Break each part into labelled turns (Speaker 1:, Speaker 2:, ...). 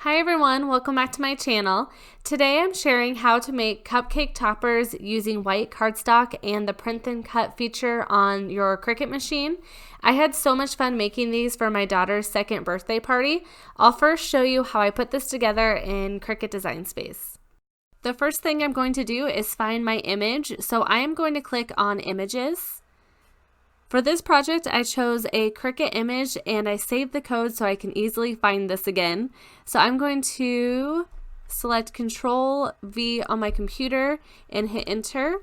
Speaker 1: Hi everyone, welcome back to my channel. Today I'm sharing how to make cupcake toppers using white cardstock and the print and cut feature on your Cricut machine. I had so much fun making these for my daughter's second birthday party. I'll first show you how I put this together in Cricut Design Space. The first thing I'm going to do is find my image, so I am going to click on Images. For this project, I chose a Cricut image and I saved the code so I can easily find this again. So I'm going to select Control V on my computer and hit enter.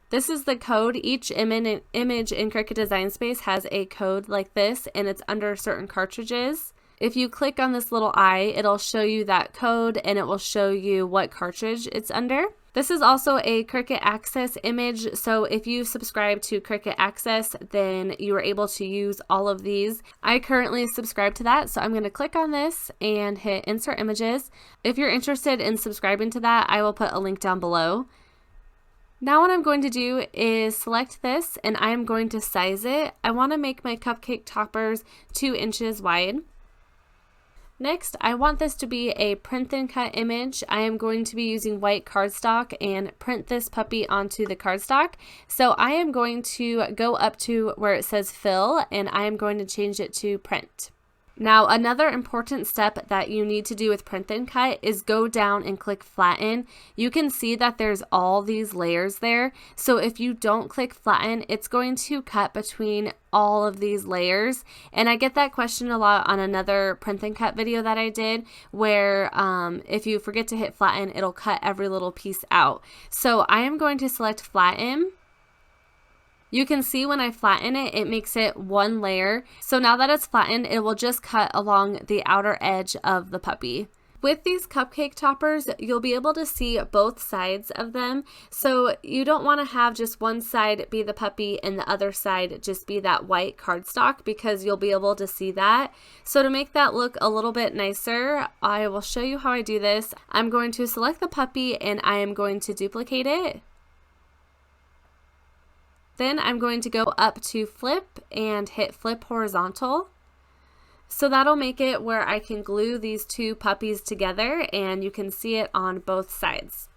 Speaker 1: This is the code. Each image in Cricut Design Space has a code like this and it's under certain cartridges. If you click on this little eye, it'll show you that code and it will show you what cartridge it's under. This is also a Cricut Access image, so if you subscribe to Cricut Access, then you are able to use all of these. I currently subscribe to that, so I'm going to click on this and hit Insert Images. If you're interested in subscribing to that, I will put a link down below. Now what I'm going to do is select this and I am going to size it. I want to make my cupcake toppers 2 inches wide. Next, I want this to be a print and cut image. I am going to be using white cardstock and print this puppy onto the cardstock. So I am going to go up to where it says fill and I am going to change it to print. Now, another important step that you need to do with print and cut is go down and click flatten. You can see that there's all these layers there. So if you don't click flatten, it's going to cut between all of these layers. And I get that question a lot on another print and cut video that I did where if you forget to hit flatten, it'll cut every little piece out. So I am going to select flatten. You can see when I flatten it, it makes it one layer. So now that it's flattened, it will just cut along the outer edge of the puppy. With these cupcake toppers, you'll be able to see both sides of them. So you don't want to have just one side be the puppy and the other side just be that white cardstock because you'll be able to see that. So to make that look a little bit nicer, I will show you how I do this. I'm going to select the puppy and I am going to duplicate it. Then I'm going to go up to flip and hit flip horizontal. So that'll make it where I can glue these two puppies together and you can see it on both sides.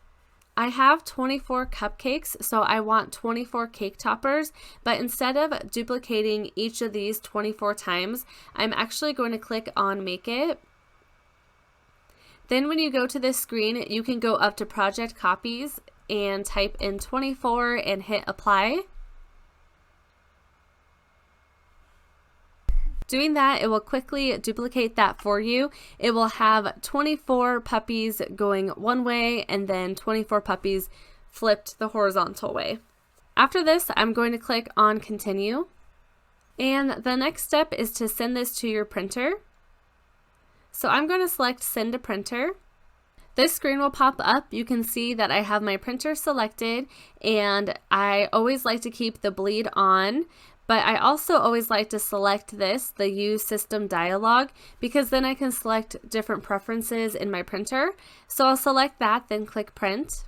Speaker 1: I have 24 cupcakes, so I want 24 cake toppers, but instead of duplicating each of these 24 times, I'm actually going to click on Make It. Then when you go to this screen, you can go up to Project Copies and type in 24 and hit Apply. Doing that, it will quickly duplicate that for you. It will have 24 puppies going one way and then 24 puppies flipped the horizontal way. After this, I'm going to click on Continue. And the next step is to send this to your printer. So I'm going to select Send to Printer. This screen will pop up. You can see that I have my printer selected and I always like to keep the bleed on. But I also always like to select this, the Use System dialog, because then I can select different preferences in my printer. So I'll select that, then click Print.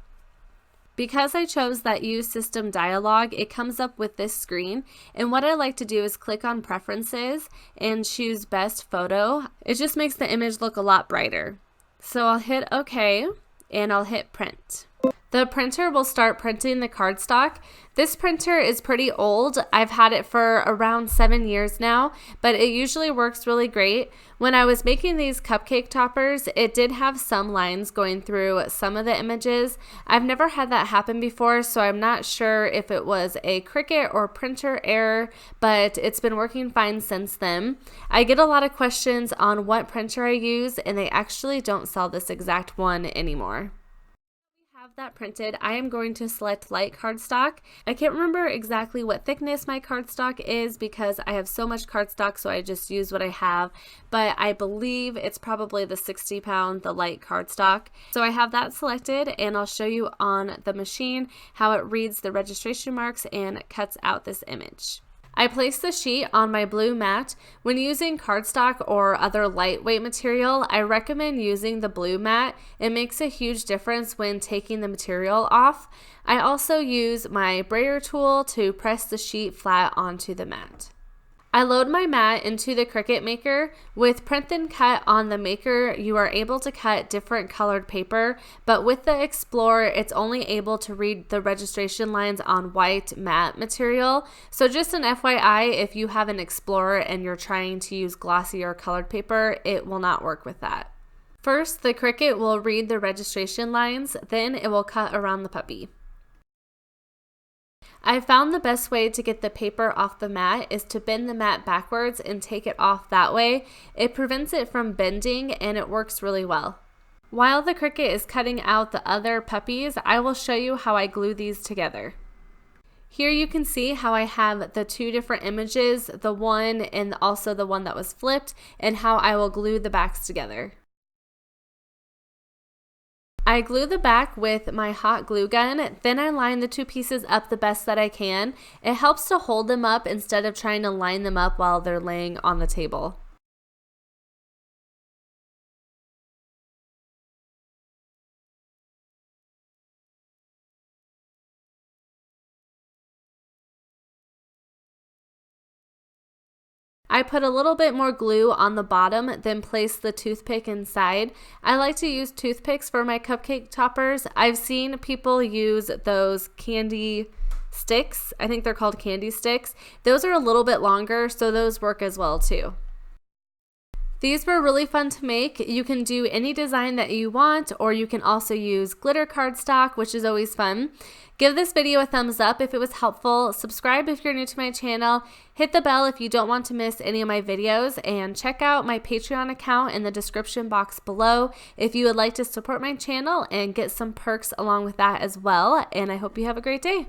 Speaker 1: Because I chose that Use System dialog, it comes up with this screen. And what I like to do is click on Preferences and choose Best Photo. It just makes the image look a lot brighter. So I'll hit OK and I'll hit Print. The printer will start printing the cardstock. This printer is pretty old. I've had it for around 7 years now, but it usually works really great. When I was making these cupcake toppers, it did have some lines going through some of the images. I've never had that happen before, so I'm not sure if it was a Cricut or printer error, but it's been working fine since then. I get a lot of questions on what printer I use, and they actually don't sell this exact one anymore. That printed, I am going to select light cardstock. I can't remember exactly what thickness my cardstock is because I have so much cardstock, so I just use what I have, but I believe it's probably the 60 pound, the light cardstock. So I have that selected and I'll show you on the machine how it reads the registration marks and cuts out this image. I place the sheet on my blue mat. When using cardstock or other lightweight material, I recommend using the blue mat. It makes a huge difference when taking the material off. I also use my brayer tool to press the sheet flat onto the mat. I load my mat into the Cricut maker. With Print and Cut on the maker, you are able to cut different colored paper, but with the Explorer, it's only able to read the registration lines on white matte material. So just an FYI, if you have an Explorer and you're trying to use glossy or colored paper, it will not work with that. First, the Cricut will read the registration lines, then it will cut around the puppy. I found the best way to get the paper off the mat is to bend the mat backwards and take it off that way. It prevents it from bending and it works really well. While the Cricut is cutting out the other puppies, I will show you how I glue these together. Here you can see how I have the two different images, the one and also the one that was flipped, and how I will glue the backs together. I glue the back with my hot glue gun, then I line the two pieces up the best that I can. It helps to hold them up instead of trying to line them up while they're laying on the table. I put a little bit more glue on the bottom, then place the toothpick inside. I like to use toothpicks for my cupcake toppers. I've seen people use those candy sticks. I think they're called candy sticks. Those are a little bit longer, so those work as well too. These were really fun to make. You can do any design that you want, or you can also use glitter cardstock, which is always fun. Give this video a thumbs up if it was helpful. Subscribe if you're new to my channel. Hit the bell if you don't want to miss any of my videos, and check out my Patreon account in the description box below if you would like to support my channel and get some perks along with that as well. And I hope you have a great day.